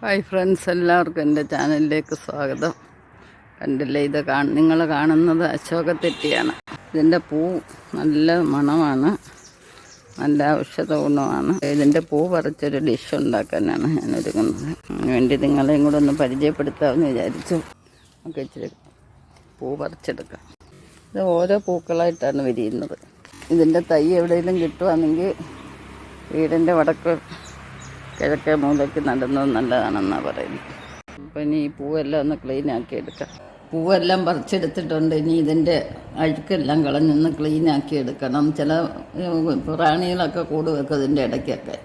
Hi friends, എല്ലാവർക്കും എൻ്റെ ചാനലിലേക്ക് സ്വാഗതം. കണ്ടില്ലേ, ഇത് നിങ്ങൾ കാണുന്നത് അശോകത്തെറ്റിയാണ്. ഇതിൻ്റെ പൂ നല്ല മണമാണ്, നല്ല ഔഷധ ഗുണമാണ്. ഇതിൻ്റെ പൂ പറിച്ചൊരു ഡിഷ് ഉണ്ടാക്കാനാണ് ഞാൻ ഒരുങ്ങുന്നത്. അതിനുവേണ്ടി നിങ്ങളെയും കൂടെ ഒന്ന് പരിചയപ്പെടുത്താമെന്ന് വിചാരിച്ചു. നമുക്ക് ഇച്ചിരി പൂ പറിച്ചെടുക്കാം. ഇത് ഓരോ പൂക്കളായിട്ടാണ് വിരിയുന്നത്. ഇതിൻ്റെ തൈ എവിടെയെങ്കിലും കിട്ടുവാണെങ്കിൽ വീടിൻ്റെ വടക്ക് കിഴക്കേ മൂലയ്ക്ക് നടുന്നത് നല്ലതാണെന്നാണ് പറയുന്നത്. അപ്പോൾ ഇനി ഈ പൂവെല്ലാം ഒന്ന് ക്ലീനാക്കി എടുക്കാം. പൂവെല്ലാം പറിച്ചെടുത്തിട്ടുണ്ട്. ഇനി ഇതിൻ്റെ അഴുക്കെല്ലാം കളഞ്ഞൊന്ന് ക്ലീനാക്കി എടുക്കണം. ചില പ്രാണികളൊക്കെ കൂട് വെക്കും ഇതിൻ്റെ ഇടയ്ക്കൊക്കെ.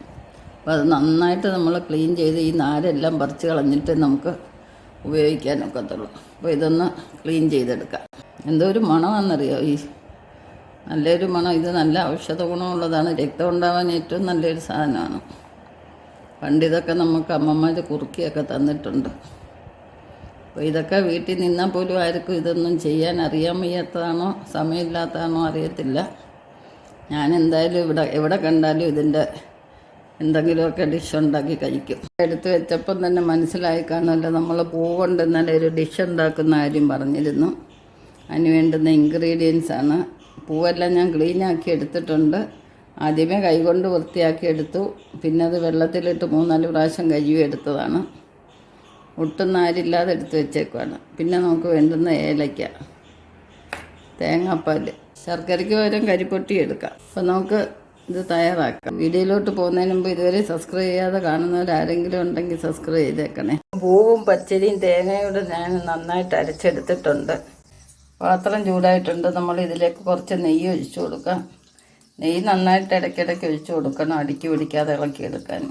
അപ്പോൾ അത് നന്നായിട്ട് നമ്മൾ ക്ലീൻ ചെയ്ത് ഈ നാരെല്ലാം പറിച്ച് കളഞ്ഞിട്ട് നമുക്ക് ഉപയോഗിക്കാനൊക്കത്തുള്ളൂ. അപ്പോൾ ഇതൊന്ന് ക്ലീൻ ചെയ്തെടുക്കാം. എന്തോ ഒരു മണമാണെന്നറിയോ, ഈ നല്ലൊരു മണം. ഇത് നല്ല ഔഷധ ഗുണമുള്ളതാണ്. രക്തം ഉണ്ടാവാൻ ഏറ്റവും നല്ലൊരു സാധനമാണ്. പണ്ടിതൊക്കെ നമുക്ക് അമ്മമാർ കുറുക്കിയൊക്കെ തന്നിട്ടുണ്ട്. അപ്പോൾ ഇതൊക്കെ വീട്ടിൽ നിന്നാൽ പോലും ആർക്കും ഇതൊന്നും ചെയ്യാൻ അറിയാൻ വയ്യാത്തതാണോ സമയമില്ലാത്തതാണോ അറിയത്തില്ല. ഞാൻ എന്തായാലും എവിടെ കണ്ടാലും ഇതിൻ്റെ എന്തെങ്കിലുമൊക്കെ ഡിഷ് ഉണ്ടാക്കി കഴിക്കും. എടുത്ത് വെച്ചപ്പം തന്നെ മനസ്സിലായി കാണുമല്ലോ, നമ്മൾ പൂ കൊണ്ട് ഇന്നലെ ഒരു ഡിഷ് ഉണ്ടാക്കുന്ന കാര്യം പറഞ്ഞിരുന്നു. അതിന് വേണ്ടുന്ന ഇൻഗ്രീഡിയൻസാണ്. പൂവെല്ലാം ഞാൻ ക്ലീനാക്കി എടുത്തിട്ടുണ്ട്. ആദ്യമേ കൈകൊണ്ട് വൃത്തിയാക്കി എടുത്തു. പിന്നെ അത് വെള്ളത്തിലിട്ട് 3-4 പ്രാവശ്യം കഴുകി എടുത്തതാണ്. ഒട്ടും നാരില്ലാതെ എടുത്ത് വെച്ചേക്കുവാണ്. പിന്നെ നമുക്ക് വേണ്ടുന്ന ഏലയ്ക്ക, തേങ്ങാപ്പാൽ, ശർക്കരയ്ക്ക് പകരം കരിപ്പൊട്ടി എടുക്കാം. അപ്പോൾ നമുക്ക് ഇത് തയ്യാറാക്കാം. വീഡിയോയിലോട്ട് പോകുന്നതിന് മുമ്പ് ഇതുവരെ സബ്സ്ക്രൈബ് ചെയ്യാതെ കാണുന്നവരാരെങ്കിലും ഉണ്ടെങ്കിൽ സബ്സ്ക്രൈബ് ചെയ്തേക്കണേ. പൂവും പച്ചരിയും തേങ്ങയോടെ ഞാൻ നന്നായിട്ട് അരച്ചെടുത്തിട്ടുണ്ട്. പാത്രം ചൂടായിട്ടുണ്ട്. നമ്മൾ ഇതിലേക്ക് കുറച്ച് നെയ്യ് ഒഴിച്ചു കൊടുക്കാം. നെയ്യ് നന്നായിട്ട് ഇടയ്ക്കിടയ്ക്ക് ഒഴിച്ചു കൊടുക്കണം, അടുക്കി പിടിക്കാതെ ഇളക്കിയെടുക്കാൻ.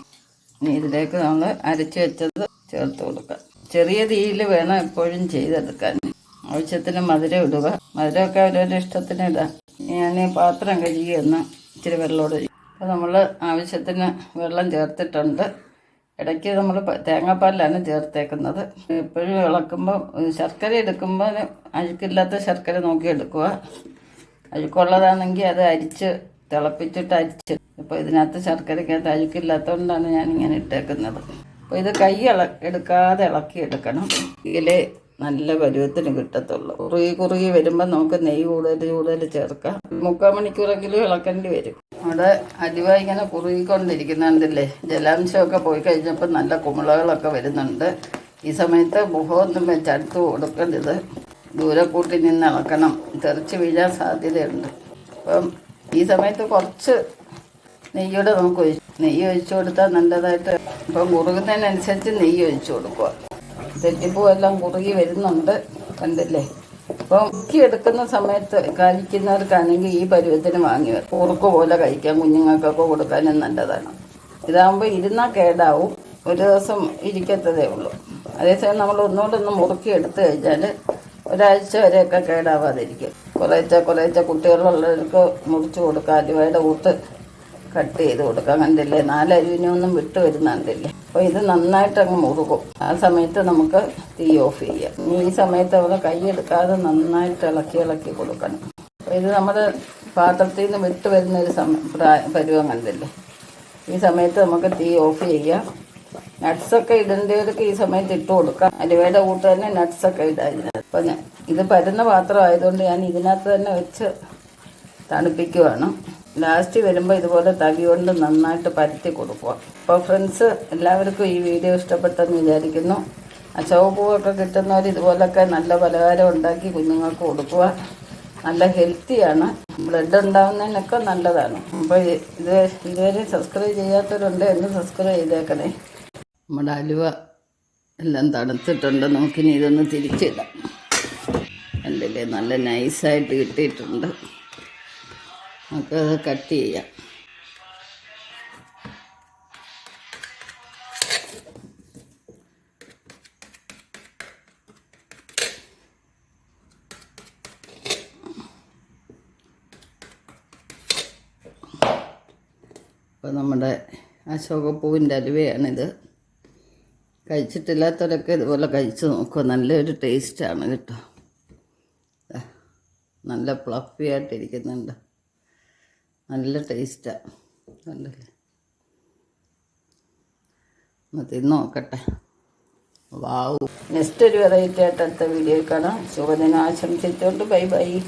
ഇനി ഇതിലേക്ക് നമ്മൾ അരച്ച് വെച്ചത് ചേർത്ത് കൊടുക്കാം. ചെറിയ തീയിൽ വേണം എപ്പോഴും ചെയ്തെടുക്കാൻ. ആവശ്യത്തിന് മധുരം ഇടുക. മധുരമൊക്കെ അവരവരുടെ ഇഷ്ടത്തിന് ഇടാം. ഞാൻ പാത്രം കഴുകി ഇച്ചിരി വെള്ളമോട്. അപ്പോൾ നമ്മൾ ആവശ്യത്തിന് വെള്ളം ചേർത്തിട്ടുണ്ട്. ഇടയ്ക്ക് നമ്മൾ തേങ്ങാപ്പാലിലാണ് ചേർത്തേക്കുന്നത്. എപ്പോഴും ഇളക്കുമ്പോൾ ശർക്കര എടുക്കുമ്പോൾ അഴുക്കില്ലാത്ത ശർക്കര നോക്കി എടുക്കുക. അഴുക്കുള്ളതാണെങ്കിൽ അത് തിളപ്പിച്ചിട്ട് അരിച്ച്. ഇപ്പോൾ ഇതിനകത്ത് ശർക്കരയ്ക്കകത്ത് അഴുക്കില്ലാത്തതുകൊണ്ടാണ് ഞാനിങ്ങനെ ഇട്ടേക്കുന്നത്. അപ്പോൾ ഇത് കൈ എടുക്കാതെ ഇളക്കിയെടുക്കണം. ഇതിലെ നല്ല പരുവത്തിന് കിട്ടത്തുള്ളൂ. കുറുകി വരുമ്പോൾ നമുക്ക് നെയ്യ് കൂടുതൽ ചേർക്കാം. 3/4 മണിക്കൂറെങ്കിലും ഇളക്കേണ്ടി വരും. അവിടെ അലുവ ഇങ്ങനെ കുറുകിക്കൊണ്ടിരിക്കുന്നുണ്ടല്ലേ. ജലാംശമൊക്കെ പോയി കഴിഞ്ഞപ്പോൾ നല്ല കുമിളകളൊക്കെ വരുന്നുണ്ട്. ഈ സമയത്ത് മുഖമൊന്നും വെച്ച് അടുത്ത് കൊടുക്കേണ്ടത്. ദൂരെ കൂട്ടി നിന്ന് ഇളക്കണം, തെറിച്ച് വീഴാൻ സാധ്യതയുണ്ട്. അപ്പം ഈ സമയത്ത് കുറച്ച് നെയ്യോടെ നമുക്ക് നെയ്യ് ഒഴിച്ചു കൊടുത്താൽ നല്ലതായിട്ട്. ഇപ്പം കുറുകുന്നതിനനുസരിച്ച് നെയ്യ് ഒഴിച്ചു കൊടുക്കുക. തെറ്റിപ്പൂവെല്ലാം കുറുകി വരുന്നുണ്ട്, കണ്ടില്ലേ. അപ്പം എടുക്കുന്ന സമയത്ത് കഴിക്കുന്നവർക്കാണെങ്കിൽ ഈ പരുവത്തിന് വാങ്ങി കുറുക്ക് പോലെ കഴിക്കാം. കുഞ്ഞുങ്ങൾക്കൊക്കെ കൊടുക്കാനും നല്ലതാണ്. ഇതാകുമ്പോൾ ഇരുന്നാൽ കേടാവും, ഒരു ദിവസം ഇരിക്കത്തതേ ഉള്ളൂ. അതേസമയം നമ്മൾ ഒന്നുകൂടെ മുറുക്കി എടുത്തു കഴിഞ്ഞാൽ ഒരാഴ്ച വരെയൊക്കെ കേടാവാതിരിക്കും. കുറേശ്ശെ കുട്ടികളുള്ളവർക്ക് മുറിച്ച് കൊടുക്കാം. അലുവയുടെ കൂട്ട് കട്ട് ചെയ്ത് കൊടുക്കാം. കണ്ടില്ലേ, 4 അരുവിനൊന്നും വിട്ട് വരുന്നുണ്ടില്ലേ. അപ്പോൾ ഇത് നന്നായിട്ട് അങ്ങ് മുറുകും. ആ സമയത്ത് നമുക്ക് തീ ഓഫ് ചെയ്യാം. ഈ സമയത്ത് അവിടെ കൈയെടുക്കാതെ നന്നായിട്ട് ഇളക്കി കൊടുക്കണം. അപ്പോൾ ഇത് നമ്മുടെ പാത്രത്തിൽ നിന്ന് വിട്ട് വരുന്നൊരു പരുവം കണ്ടില്ലേ. ഈ സമയത്ത് നമുക്ക് തീ ഓഫ് ചെയ്യാം. നട്ട്സൊക്കെ ഇടേണ്ടവർക്ക് ഈ സമയത്ത് ഇട്ട് കൊടുക്കാം. അലുവയുടെ കൂട്ട് തന്നെ നട്ട്സൊക്കെ ഇടാം. അപ്പോൾ ഇത് പരന്ന പാത്രം ആയതുകൊണ്ട് ഞാൻ ഇതിനകത്ത് തന്നെ വെച്ച് തണുപ്പിക്കുവാണ്. ലാസ്റ്റ് വരുമ്പോൾ ഇതുപോലെ തവി കൊണ്ട് നന്നായിട്ട് പരത്തി കൊടുക്കുക. അപ്പോൾ ഫ്രണ്ട്സ്, എല്ലാവർക്കും ഈ വീഡിയോ ഇഷ്ടപ്പെട്ടെന്ന് വിചാരിക്കുന്നു. അശോകപ്പൂവൊക്കെ കിട്ടുന്നവർ ഇതുപോലൊക്കെ നല്ല പലഹാരം ഉണ്ടാക്കി കുഞ്ഞുങ്ങൾക്ക് കൊടുക്കുക. നല്ല ഹെൽത്തിയാണ്, ബ്ലഡ് ഉണ്ടാകുന്നതിനൊക്കെ നല്ലതാണ്. അപ്പോൾ ഇതുവരെ സബ്സ്ക്രൈബ് ചെയ്യാത്തവരുണ്ട്, എന്ന് സബ്സ്ക്രൈബ് ചെയ്തേക്കണേ. നമ്മുടെ അലുവ എല്ലാം തണുത്തിട്ടുണ്ട്. നമുക്കിനി ഇതൊന്ന് തിരിച്ചിടാം. കണ്ടില്ലേ, നല്ല നൈസായിട്ട് കിട്ടിയിട്ടുണ്ട്. നമുക്കത് കട്ട് ചെയ്യാം. അപ്പോൾ നമ്മുടെ അശോകപ്പൂവിൻ്റെ അലുവയാണിത്. കഴിച്ചിട്ടില്ലാത്തവരൊക്കെ ഇതുപോലെ കഴിച്ച് നോക്കുക. നല്ലൊരു ടേസ്റ്റാണ് കേട്ടോ. നല്ല ഫ്ലഫി ആയിട്ടിരിക്കുന്നുണ്ട്, നല്ല ടേസ്റ്റാണ്. കണ്ടല്ലേ, ഒന്ന് തിന്ന് നോക്കട്ടെ. വാവ്. നെക്സ്റ്റ് ഒരു വെറൈറ്റി ആയിട്ട് അടുത്ത വീഡിയോ കാണാം. ശുഭദിനം ആശംസിച്ചുകൊണ്ട് ബൈ ബൈ.